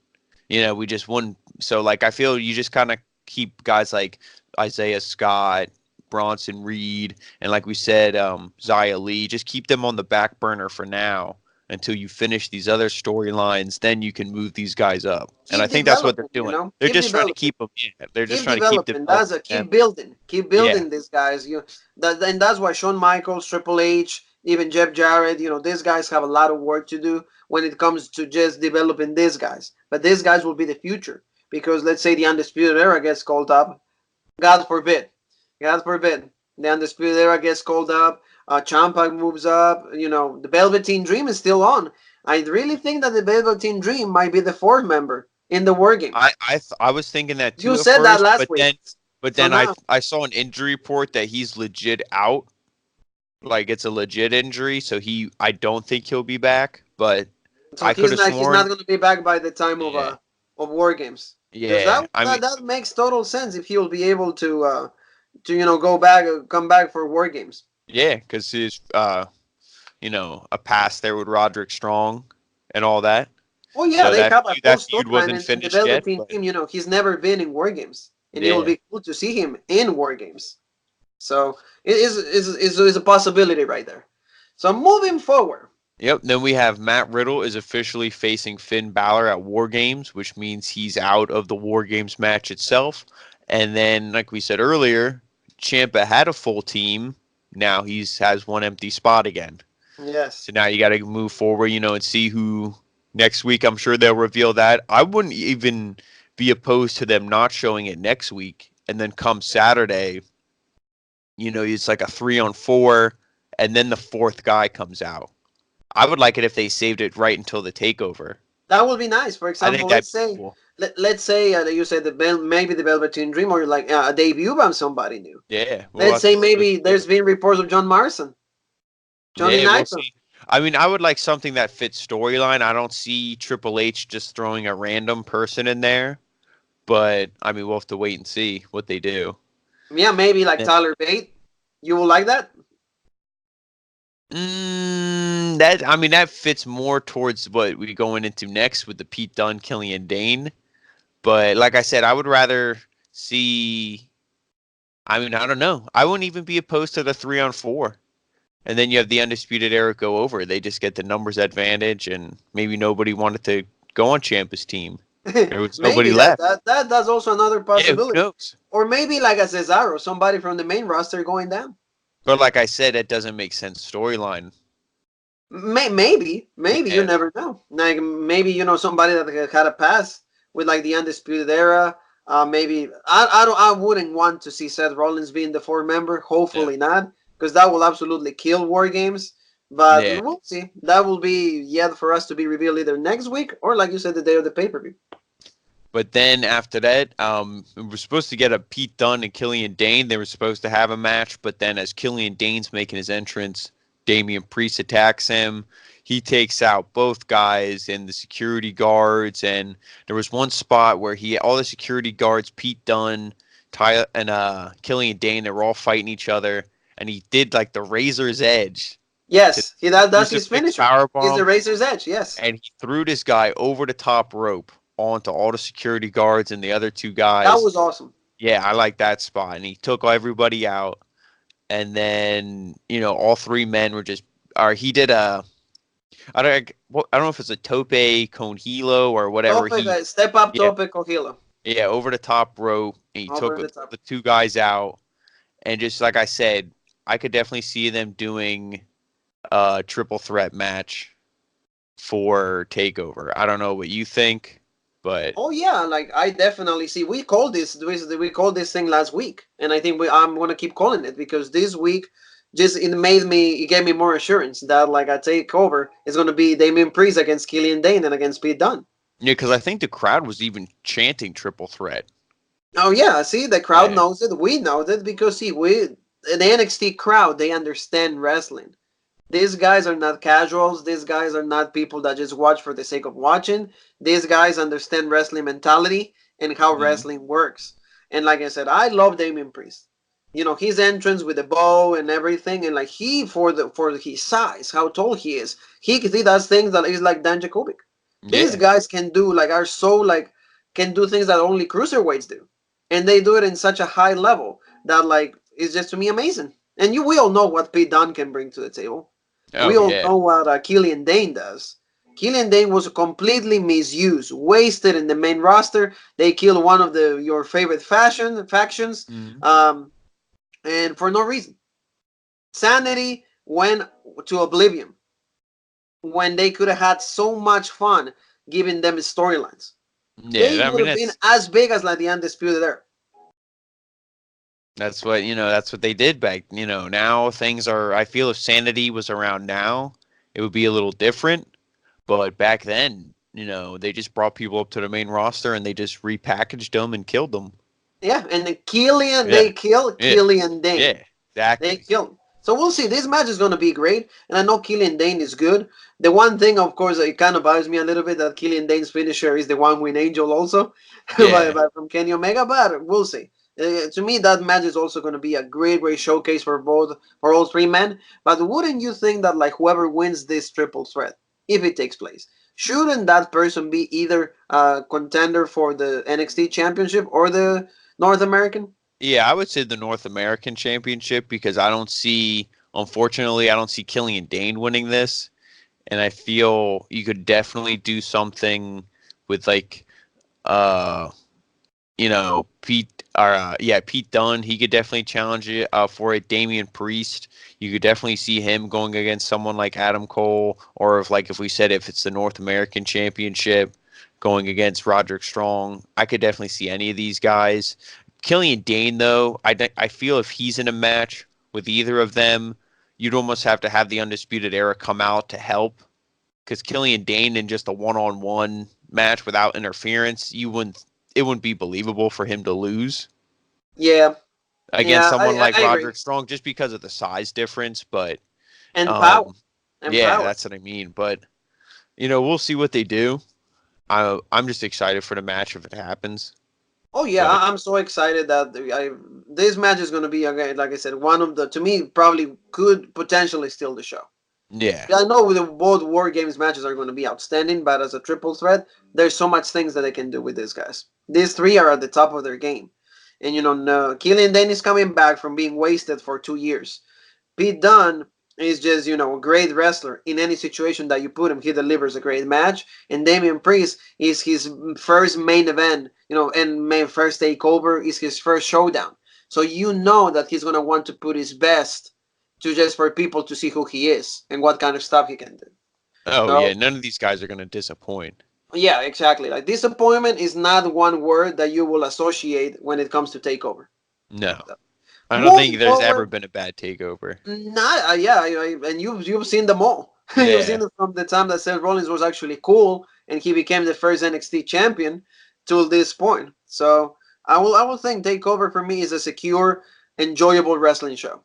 We just wouldn't. So, like, I feel you just kind of keep guys like Isaiah Scott, Bronson Reed, and like we said, Zia Lee, just keep them on the back burner for now until you finish these other storylines. Then you can move these guys up. And I Keep think that's what they're developing, doing. They're keep just trying to developing, keep them. Yeah, they're just keep trying to keep developing. That's developing a them. keep Yeah, building these guys. And that's why Shawn Michaels, Triple H, even Jeff Jarrett, these guys have a lot of work to do when it comes to just developing these guys. But these guys will be the future because let's say the Undisputed Era gets called up, God forbid, God forbid, the Undisputed Era gets called up. Ciampa moves up. The Velveteen Dream is still on. I really think that the Velveteen Dream might be the fourth member in the War Games. I was thinking that You too at said that first, last but week. then So now, I saw an injury report that he's legit out. Like it's a legit injury, so I don't think he'll be back. But so I could have he's not sworn. going to be back by the time Yeah, of War Games because yeah. I mean, that makes total sense if he will be able to go back come back for War Games. yeah, because his a past there with Roderick Strong and all that. Oh yeah, So they have a whole that feud storyline wasn't in the finished yet. Velveteen But Team. He's never been in War Games, and it will yeah. be cool to see him in War Games. So it is a possibility right there. So moving forward, Yep. Then we have Matt Riddle is officially facing Finn Balor at War Games, which means he's out of the War Games match itself. And then, like we said earlier, Ciampa had a full team. Now he's has one empty spot again. yes. So now you got to move forward, and see who next week. I'm sure they'll reveal that. I wouldn't even be opposed to them not showing it next week, and then come Saturday, it's like a 3-on-4, and then the fourth guy comes out. I would like it if they saved it right until the takeover. That would be nice. For I example, think that'd let's be say cool. let's say you said maybe the Velveteen Dream or like a debut by somebody new. Yeah, we'll Let's have to say see what maybe they there's do. been reports of John Morrison, Johnny Yeah, we'll Nitro. see. I mean, I would like something that fits storyline. I don't see Triple H just throwing a random person in there, but I mean, we'll have to wait and see what they do. Yeah, maybe like Yeah. Tyler Bate. You will like that? That I mean that fits more towards what we going into next with the Pete Dunne, Killian Dane. But like I said, I would rather see. I mean, I don't know. I wouldn't even be opposed to the 3-on-4, and then you have the Undisputed Era go over. They just get the numbers advantage, and maybe nobody wanted to go on Ciampa's team. There was nobody Maybe that, left. that that that's also another Yeah, who possibility. knows? Or maybe like a Cesaro, somebody from the main roster going down. But like I said, that doesn't make sense storyline. Maybe you Yeah, never know. Like maybe somebody that had a pass with like the Undisputed Era. Maybe I wouldn't want to see Seth Rollins being the fourth member. yeah, Hopefully not, because that will absolutely kill War Games. But yeah. we'll see. That will be yet for us to be revealed either next week or like you said, the day of the pay per view. But then after that, we were supposed to get a Pete Dunne and Killian Dane. They were supposed to have a match, but then as Killian Dane's making his entrance, Damian Priest attacks him. He takes out both guys and the security guards. And there was one spot where all the security guards, Pete Dunne, Ty, and Killian Dane, they were all fighting each other, and he did like the Razor's Edge to Yes, that's his crucifix finisher. He's the powerbomb, Razor's Edge. Yes, and he threw this guy over the top rope onto all the security guards and the other two that guys. was awesome. Yeah, I like that spot. And he took everybody out, and then all three men were just. Or he did a. I don't know if it's a tope con hilo or whatever. Topic, He step up yeah topic Hilo. yeah over the top rope, and he took Over the top. the two guys out, and just like I said, I could definitely see them doing a triple threat match for Takeover. I don't know what you think, but Oh yeah, like I definitely see. We called this thing last week, and I think I'm gonna keep calling it because this week just it gave me more assurance that like a takeover is gonna be Damien Priest against Killian Dane and against Pete Dunne. yeah, because I think the crowd was even chanting triple threat. Oh yeah, see the crowd Yeah. knows it. We know it because see we the NXT crowd they understand wrestling. These guys are not casuals. These guys are not people that just watch for the sake of watching. These guys understand wrestling mentality and how Mhm. wrestling works. And like I said, I love Damian Priest. You know his entrance with the bow and everything, and like he for his size, how tall he does things that is like Dan Jakovic. These Yeah. guys can do like are so like can do things that only cruiserweights do, and they do it in such a high level that like is just to me amazing. And we all know what Pete Dunne can bring to the table. We Oh all yeah. know what Killian Dane does. Killian Dane was completely misused, wasted in the main roster. They killed one of your favorite factions, Mhm. um, and for no reason. Sanity went to oblivion when they could have had so much fun giving them storylines. Yeah. They I would mean have been as big as like the Undisputed Era. that's what that's what they did back. Now things are. I feel if Sanity was around now, it would be a little different. But back then, they just brought people up to the main roster and they just repackaged them and killed them. Yeah, and then Killian, Yeah. they killed Yeah. Killian Dane. Yeah. They Exactly. killed him. So we'll see. This match is going to be great, and I know Killian Dane is good. The one thing, of course, it kind of bothers me a little bit that Killian Dane's finisher is the one win angel also, Yeah. from Kenny Omega. But we'll see. To me, that match is also going to be a great showcase for all three men. But wouldn't you think that like whoever wins this triple threat, if it takes place, shouldn't that person be either a contender for the NXT Championship or the North American? Yeah, I would say the North American Championship because unfortunately, I don't see Killian Dane winning this. And I feel you could definitely do something with like, uh, Pete Dunne. He could definitely challenge it for it. Damian Priest, you could definitely see him going against someone like Adam Cole, or if we said if it's the North American Championship, going against Roderick Strong. I could definitely see any of these guys. Killian Dane, though, I feel if he's in a match with either of them, you'd almost have to have the Undisputed Era come out to help because Killian Dane in just a one-on-one match without interference, it wouldn't be believable for him to lose Yeah, against yeah, someone like I agree. Roderick Strong just because of the size difference. But And power. um, And yeah, power. that's what I mean. But we'll see what they do. I'm just excited for the match if it happens. Oh yeah, But I'm so excited that this match is going to be again, like I said, one of the to me probably could potentially steal the show. yeah, Yeah, I know both War Games matches are going to be outstanding, but as a triple threat, there's so much things that they can do with these guys. These three are at the top of their game, and no, Killian Dane is coming back from being wasted for 2 years. Pete Dunne is just, a great wrestler. In any situation that you put him, he delivers a great match. And Damian Priest is his first main event, and main first takeover is his first showdown. So you know that he's gonna want to put his best to just for people to see who he is and what kind of stuff he can do. oh yeah, So none of these guys are gonna disappoint. yeah, exactly. Like disappointment is not one word that you will associate when it comes to takeover. No, I don't think Moving there's ever forward, been a bad takeover. not yeah, and you've seen them all. You've seen Yeah. it from the time that Seth Rollins was actually cool and he became the first NXT champion till this point. So I will think Takeover for me is a secure, enjoyable wrestling show.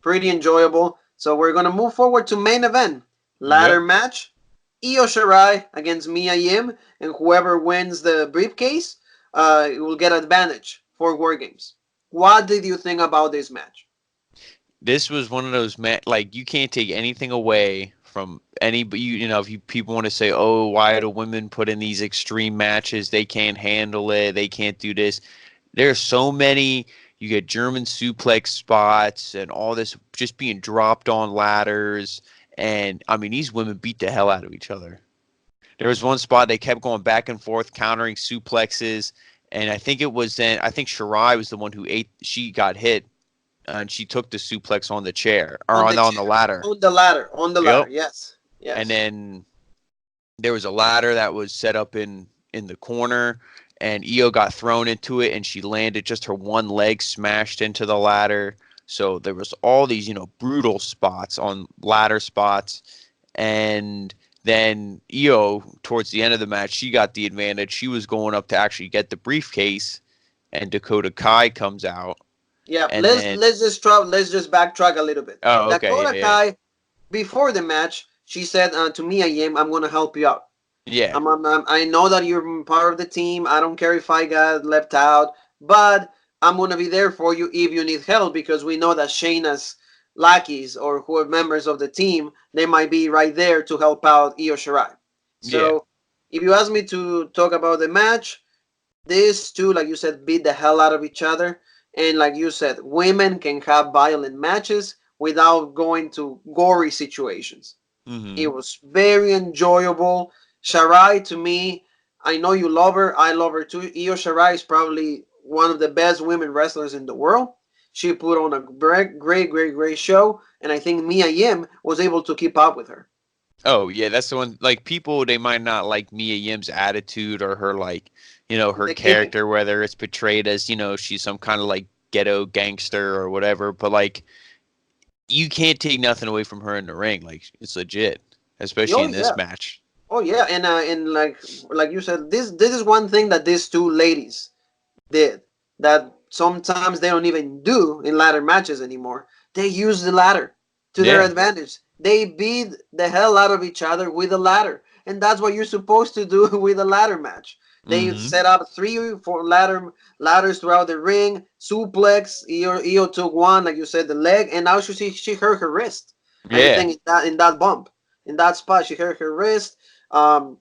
Pretty enjoyable. So we're gonna move forward to main event ladder Yep. match. Io Shirai against Mia Yim, and whoever wins the briefcase, will get advantage for War Games. What did you think about this match? This was one of those like you can't take anything away from any but if people want to say, "Oh, why do women put in these extreme matches? They can't handle it. They can't do this." There's so many. You get German suplex spots and all this just being dropped on ladders. And I mean, these women beat the hell out of each other. There was one spot they kept going back and forth, countering suplexes. And I think it was then, I think Shirai was the one who ate, she got hit and she took the suplex on the chair or On the on the chair, ladder. on the ladder. Yep. Yes, And yes. then there was a ladder that was set up in the corner, and Io got thrown into it, and she landed just her one leg smashed into the ladder. So there was all these brutal spots on ladder spots, and then Io towards the end of the match she got the advantage. She was going up to actually get the briefcase, and Dakota Kai comes out, Yeah, and then let's just backtrack a little bit. oh okay Dakota yeah Kai, before the match, she said to me, I'm gonna help you out. yeah I know that you're part of the team. I don't care if I got left out, but I'm gonna be there for you if you need help because we know that Shayna's lackeys or who are members of the team, they might be right there to help out Io Shirai. yeah So if you ask me to talk about the match, these two, like you said, beat the hell out of each other. And like you said, women can have violent matches without going to gory situations. It hmm was very enjoyable. Shirai, to me, I know you love her. I love her too. Io Shirai is probably one of the best women wrestlers in the world. She put on a great show, and I think Mia Yim was able to keep up with her. Oh yeah, that's the one. Like people, they might not like Mia Yim's attitude or her like, her The kicking. character, whether it's portrayed as she's some kind of like ghetto gangster or whatever. But like, you can't take nothing away from her in the ring. Like it's legit, especially Oh in this yeah, match. oh yeah, and like you said, this is one thing that these two ladies did that sometimes they don't even do in ladder matches anymore. They use the ladder to their Yeah. advantage. They beat the hell out of each other with a ladder. And that's what you're supposed to do with a ladder match. They Mm-hmm. set up 3 or 4 ladders throughout the ring, suplex. Io took one, like you said, the leg, and now she hurt her wrist. I Yeah. think in that bump, in that spot, she hurt her wrist. Um,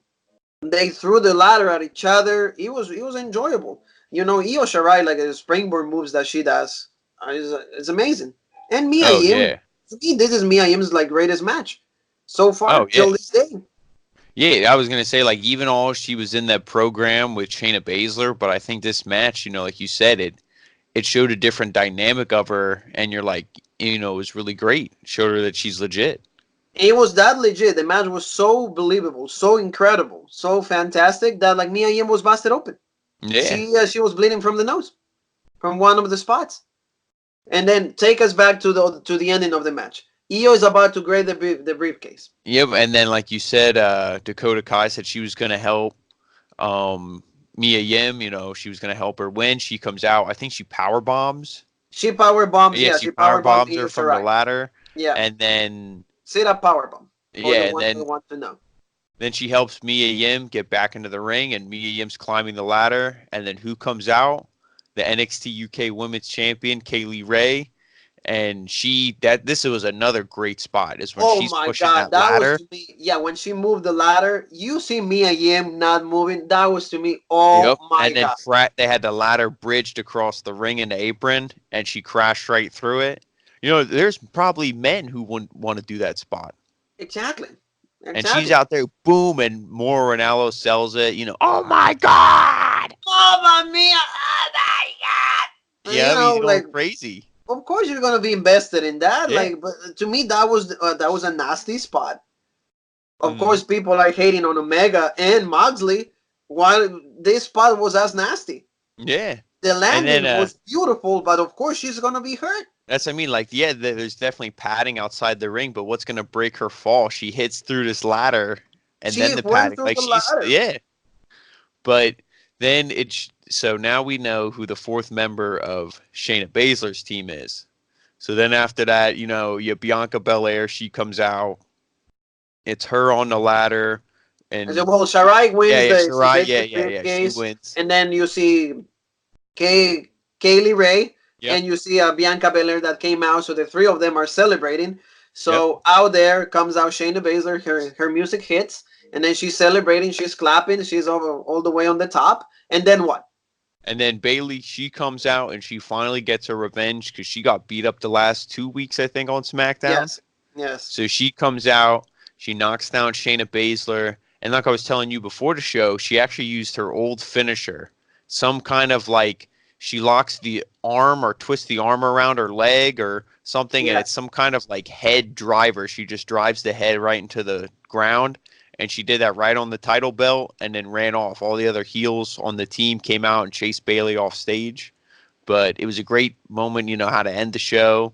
they threw the ladder at each other. It was enjoyable. Io Shirai, like the springboard moves that she does, is amazing. And Mia Oh Yim, yeah. to me, this is Mia Yim's like greatest match so far Oh yeah. till this day. Yeah, I was gonna say like even all she was in that program with Shayna Baszler, but I think this match, like you said, it showed a different dynamic of her, and you're like, it was really great. Showed her that she's legit. It was that legit. The match was so believable, so incredible, so fantastic that like Mia Yim was busted open. Yeah. She was bleeding from the nose from one of the spots. And then take us back to the ending of the match. Io is about to grab the briefcase. Yep. And then, like you said, Dakota Kai said she was going to help um, Mia Yim. She was going to help her win. She comes out. I think she power bombs. She power bombs. Yeah, Yeah, she she power power bombs bombs her Io from the Shirai. ladder, Yeah, and then sit up power bomb for the yeah, and ones who then want to know. then she helps Mia Yim get back into the ring, and Mia Yim's climbing the ladder, and then who comes out? The NXT UK Women's Champion Kaylee Ray, and this was another great spot is when Oh she's my pushing god, that that was ladder. to me. Yeah, when she moved the ladder, you see Mia Yim not moving. That was to me. Oh Yep. my And then god. they had the ladder bridged across the ring and the apron, and she crashed right through it. There's probably men who wouldn't want to do that spot. Exactly. And she's Exactly. out there, boom, and Mauro Ranallo sells it. Oh my God! Mamma mia! Oh my god! Yeah, he's going Like crazy. of course you're gonna be invested in that. Yeah. Like, but to me that was a nasty spot. Of hmm course, people are hating on Omega and Moxley. Why this spot was as nasty? Yeah. The And then landing was beautiful, but of course she's gonna be hurt. that's I mean, like, yeah, there's definitely padding outside the ring, but what's gonna break her fall? She hits through this ladder, and then She the went padding. through Like the she's ladder. yeah. But then it's so now we know who the fourth member of Shayna Baszler's team is. So then after that, you have Bianca Belair. She comes out. It's her on the ladder, I said, and well, Shirai yeah, wins yeah, she Shirai, gets yeah, the yeah, yeah, she briefcase, wins. and then you see Kaylee Ray, Yep, and you see Bianca Belair that came out. So the three of them are celebrating. yep. So out there comes out Shayna Baszler. Her music hits, and then she's celebrating. She's clapping. She's all the way on the top. And then what? And then Bailey, she comes out and she finally gets her revenge because she got beat up the last 2 weeks, I think, on SmackDown. Yes, yes. So she comes out, she knocks down Shayna Baszler, and like I was telling you before the show, she actually used her old finisher, some kind of like she locks the arm or twists the arm around her leg or something, and Yeah. it's some kind of like head driver. She just drives the head right into the ground, and she did that right on the title belt, and then ran off. All the other heels on the team came out and chased Bailey off stage, but it was a great moment. You know how to end the show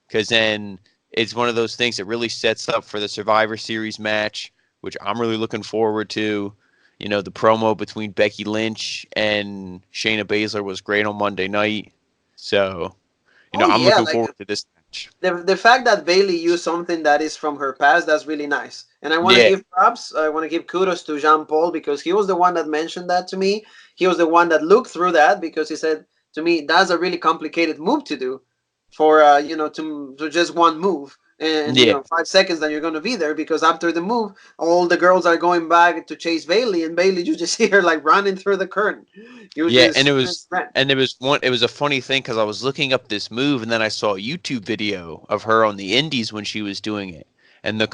because then it's one of those things that really sets up for the Survivor Series match, which I'm really looking forward to. You know, the promo between Becky Lynch and Shayna Baszler was great on Monday night. So, Oh I'm yeah, looking like forward to this match. the fact that Bailey used something that is from her past, that's really nice. And I want to Yeah. give props. I want to give kudos to Jean Paul because he was the one that mentioned that to me. He was the one that looked through that because he said to me that's a really complicated move to do for to just one move. And Yeah. 5 seconds that you're going to be there because after the move, all the girls are going back to chase Bailey, and Bailey, you just see her like running through the curtain. You Yeah, just ran. and it was a funny thing because I was looking up this move and then I saw a YouTube video of her on the Indies when she was doing it, and the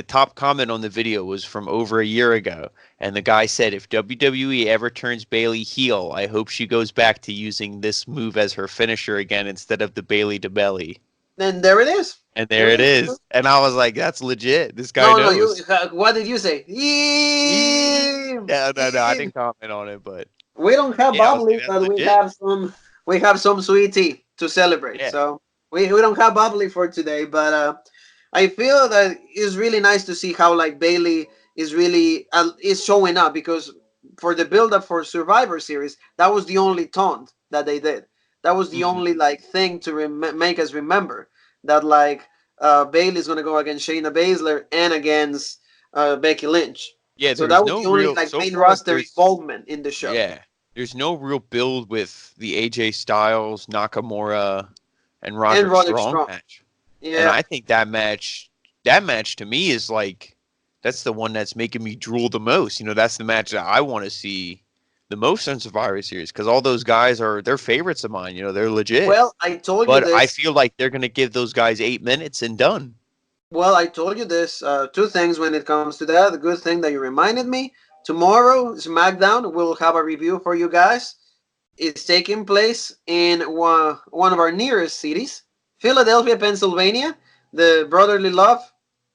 top comment on the video was from over a year ago, and the guy said, "If WWE ever turns Bailey heel, I hope she goes back to using this move as her finisher again instead of the Bailey to belly." And there it is. And There there it it is. is, and I was like, "That's legit. This guy No, no, you. knows." What did you say? No, no, no. I Eee. didn't comment on it, but We don't have yeah, I was like, bubbly, "That's but we legit." have some. We have some sweet tea to celebrate. Yeah. So we don't have bubbly for today, but I feel that it's really nice to see how like Bailey is really is showing up because for the build up for Survivor Series, that was the only taunt that they did. That was the Mhm. only like thing to make us remember that like Bailey's gonna go against Shayna Baszler and against Becky Lynch. Yeah, So that there's was no the only real like so main far roster there's involvement in the show. yeah, there's no real build with the AJ Styles, Nakamura, and And Roderick Roderick Strong Strong. match. And Yeah. I think that match to me is like that's the one that's making me drool the most. That's the match that I want to see the most on Survivor Series because all those guys they're favorites of mine. They're legit. Well, I told you But I this. feel like they're gonna give those guys 8 minutes and done. Well, I told you this. Two things when it comes to that. The good thing that you reminded me. Tomorrow, SmackDown will have a review for you guys. It's taking place in one of our nearest cities, Philadelphia, Pennsylvania. The Brotherly Love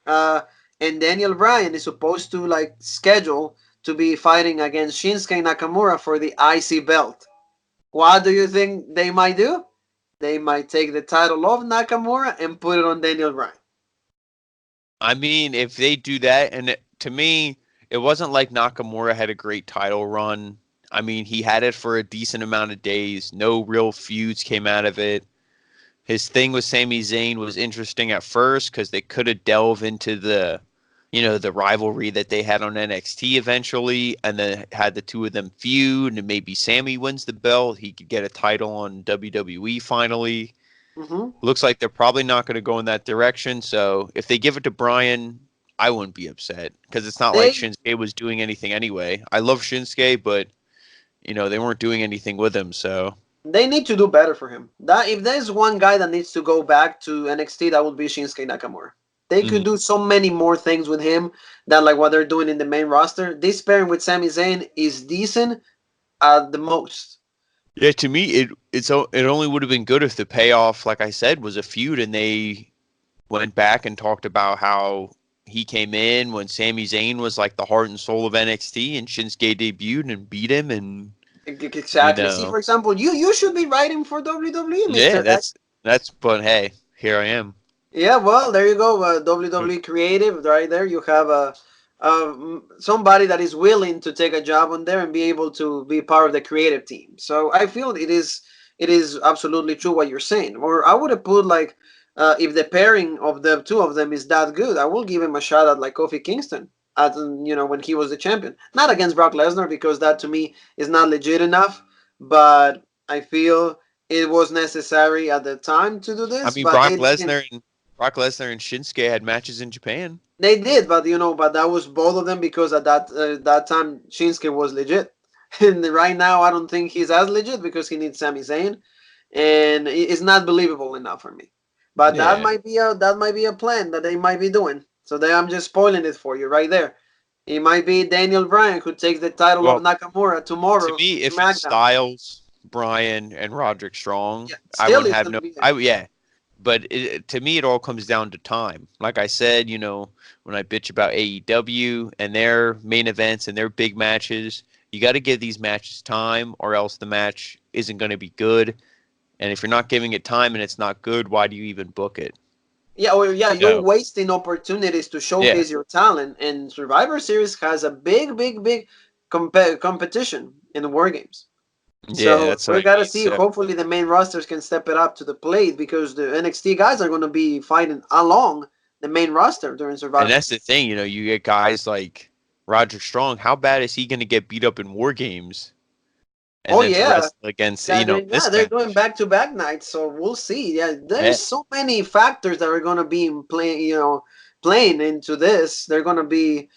uh, and Daniel Bryan is supposed to like schedule to be fighting against Shinsuke Nakamura for the IC belt. What do you think they might do? They might take the title off Nakamura and put it on Daniel Bryan. I mean, if they do that, and to me, it wasn't like Nakamura had a great title run. I mean, he had it for a decent amount of days. No real feuds came out of it. His thing with Sami Zayn was interesting at first because they could have delved into the rivalry that they had on NXT eventually, and then had the two of them feud, and maybe Sammy wins the belt. He could get a title on WWE finally. Mm-hmm. Looks like they're probably not going to go in that direction. So if they give it to Brian, I wouldn't be upset because it's not like They Shinsuke was doing anything anyway. I love Shinsuke, but they weren't doing anything with him. So they need to do better for him. That if there's one guy that needs to go back to NXT, that would be Shinsuke Nakamura. They could mhm. do so many more things with him than like what they're doing in the main roster. This pairing with Sami Zayn is decent at the most. Yeah, to me, it only would have been good if the payoff, like I said, was a feud, and they went back and talked about how he came in when Sami Zayn was like the heart and soul of NXT, and Shinsuke debuted and beat him, and you Exactly. See, know, for example, you should be writing for WWE, yeah, Mister X. that's. But hey, here I am. Yeah, well, there you go. WWE Creative, right there. You have somebody that is willing to take a job on there and be able to be part of the creative team. So I feel it is absolutely true what you're saying. Or I would have put like if the pairing of the two of them is that good, I will give him a shot at like Kofi Kingston at when he was the champion. Not against Brock Lesnar because that to me is not legit enough. But I feel it was necessary at the time to do I this. mean, But they didn't. Brock Lesnar and Shinsuke had matches in Japan. They did, but but that was both of them because at that time Shinsuke was legit. And right now, I don't think he's as legit because he needs Sami Zayn, and it's not believable enough for me. But Yeah. that might be a plan that they might be doing. So there, I'm just spoiling it for you right there. It might be Daniel Bryan who takes the title of Well, Nakamura to tomorrow, me, if it's SmackDown. Styles, Bryan, and Roderick Strong, Yeah, I still wouldn't it's have gonna no. be him. I yeah, but to me, it all comes down to time. Like I said, when I bitch about AEW and their main events and their big matches, you got to give these matches time, or else the match isn't going to be good. And if you're not giving it time and it's not good, why do you even book it? Yeah, well, yeah, you're So wasting opportunities to yeah, showcase your talent, and Survivor Series has a big competition in the War Games. yeah, So that's what we I gotta mean. see. So Hopefully, the main rosters can step it up to the plate because the NXT guys are going to be fighting along the main roster during and Survivor that's the Series. thing, you get guys like Roger Strong. How bad is he going to get beat up in War Games and Oh then to yeah, wrestle against yeah, this they're doing match? back-to-back nights, so we'll see. Yeah, Yeah. there's so many factors that are going to be playing, playing into this. They're going to be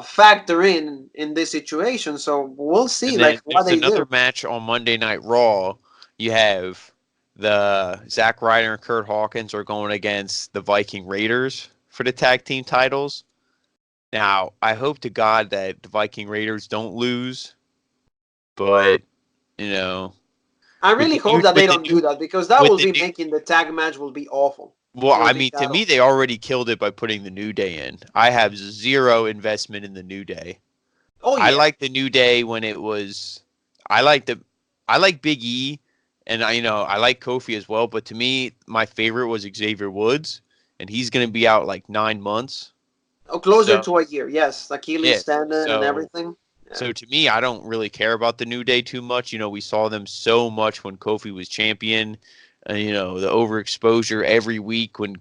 factor in this situation. So we'll see, And like then what there's they another do. match on Monday Night Raw. You have the Zack Ryder and Kurt Hawkins are going against the Viking Raiders for the tag team titles. Now, I hope to God that the Viking Raiders don't lose, but you know, I with really the hope new that they with the don't new do that because that with will the be new making the tag match will be awful. well, It will I be mean, to god me, awful. they already killed it by putting the New Day in. I have zero investment in the New Day. Oh I yeah. like the New Day when it was. I like the. I like Big E, and I like Kofi as well. But to me, my favorite was Xavier Woods, and he's going to be out like 9 months. Oh, closer So to a year. Yes, Achilles yeah, tendon and so everything. Yeah. so to me, I don't really care about the New Day too much. We saw them so much when Kofi was champion. The overexposure every week when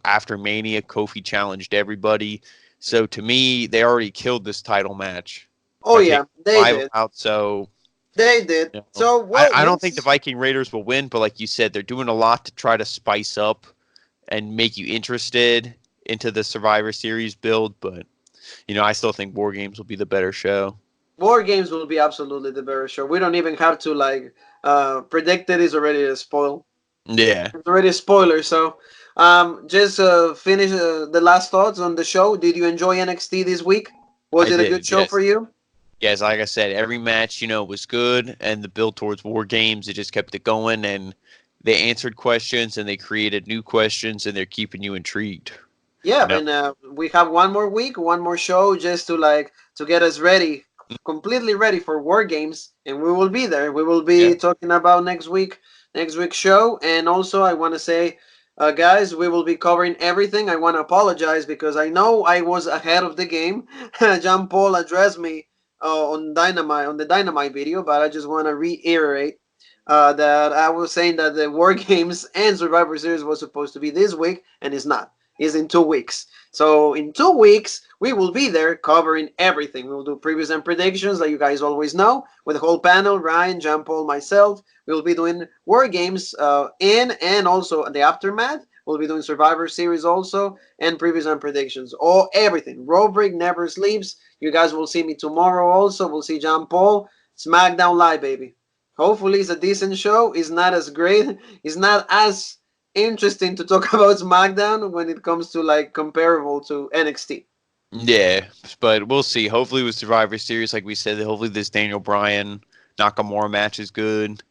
after Mania, Kofi challenged everybody. So to me, they already killed this title match Oh by yeah, taking they 5 of them did. out. So They did. you know, So I, well, I we'll don't think the see. Viking Raiders will win, but like you said, they're doing a lot to try to spice up and make you interested into the Survivor Series build. But I still think War Games will be the better show. War Games will be absolutely the better show. We don't even have to like predict it. Is already a spoil. Yeah, It's already a spoiler. So just finish the last thoughts on the show. Did you enjoy NXT this week? Was I it a good did. show for Yes. you? Yes, like I said, every match, was good, and the build towards War Games, it just kept it going, and they answered questions, and they created new questions, and they're keeping you intrigued. Yeah, You know? and we have one more week, one more show, just to get us ready, completely ready for War Games, and we will be there. We will Yeah. be talking about next week's show, and also I want to say, guys, we will be covering everything. I want to apologize because I know I was ahead of the game. John Paul addressed me on the Dynamite video, but I just want to reiterate. That I was saying that the War Games and Survivor Series was supposed to be this week, and it's not is in 2 weeks. So in 2 weeks, we will be there covering everything. We will do previews and predictions, like you guys always know, with the whole panel, Ryan, Jean Paul, myself. We will be doing War Games and also the aftermath. We'll be doing Survivor Series also and previews and predictions. All everything. Robrik never sleeps. You guys will see me tomorrow also. We'll see Jean Paul. Smackdown Live, baby. Hopefully it's a decent show. It's not as great. It's not as interesting to talk about SmackDown when it comes to like comparable to NXT. Yeah, but we'll see. Hopefully, with Survivor Series, like we said, hopefully this Daniel Bryan Nakamura match is good,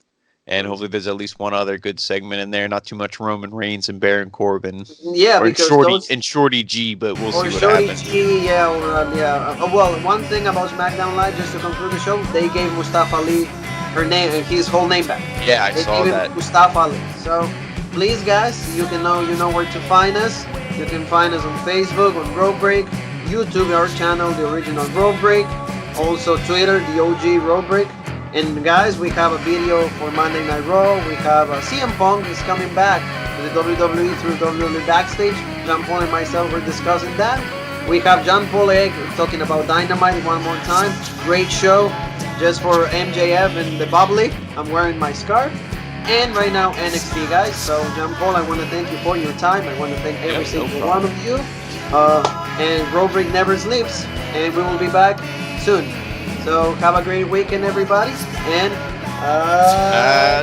and hopefully there's at least one other good segment in there. Not too much Roman Reigns and Baron Corbin, Yeah, or in because Shorty those and Shorty G. But we'll or see what Shorty happens. G, yeah, or yeah. Well, one thing about SmackDown Live, just to conclude the show, they gave Mustafa Ali his whole name back. Yeah, I They saw gave him that. Mustafa Ali. So please, guys, you know where to find us. You can find us on Facebook, on Road Break, YouTube, our channel, the original Road Break, also Twitter, the OG Road Break. And guys, we have a video for Monday Night Raw. We have CM Punk is coming back to the WWE through WWE Backstage. John Paul and myself were discussing that. We have John Paul Egg talking about Dynamite one more time. Great show, just for MJF and the bubbly. I'm wearing my scarf. And right now NXT, guys. So John Paul, I want to thank you for your time. I want to thank every Yep, no single one problem. of you. And Robrik never sleeps. And we will be back soon. So have a great weekend, everybody, and Ta-da.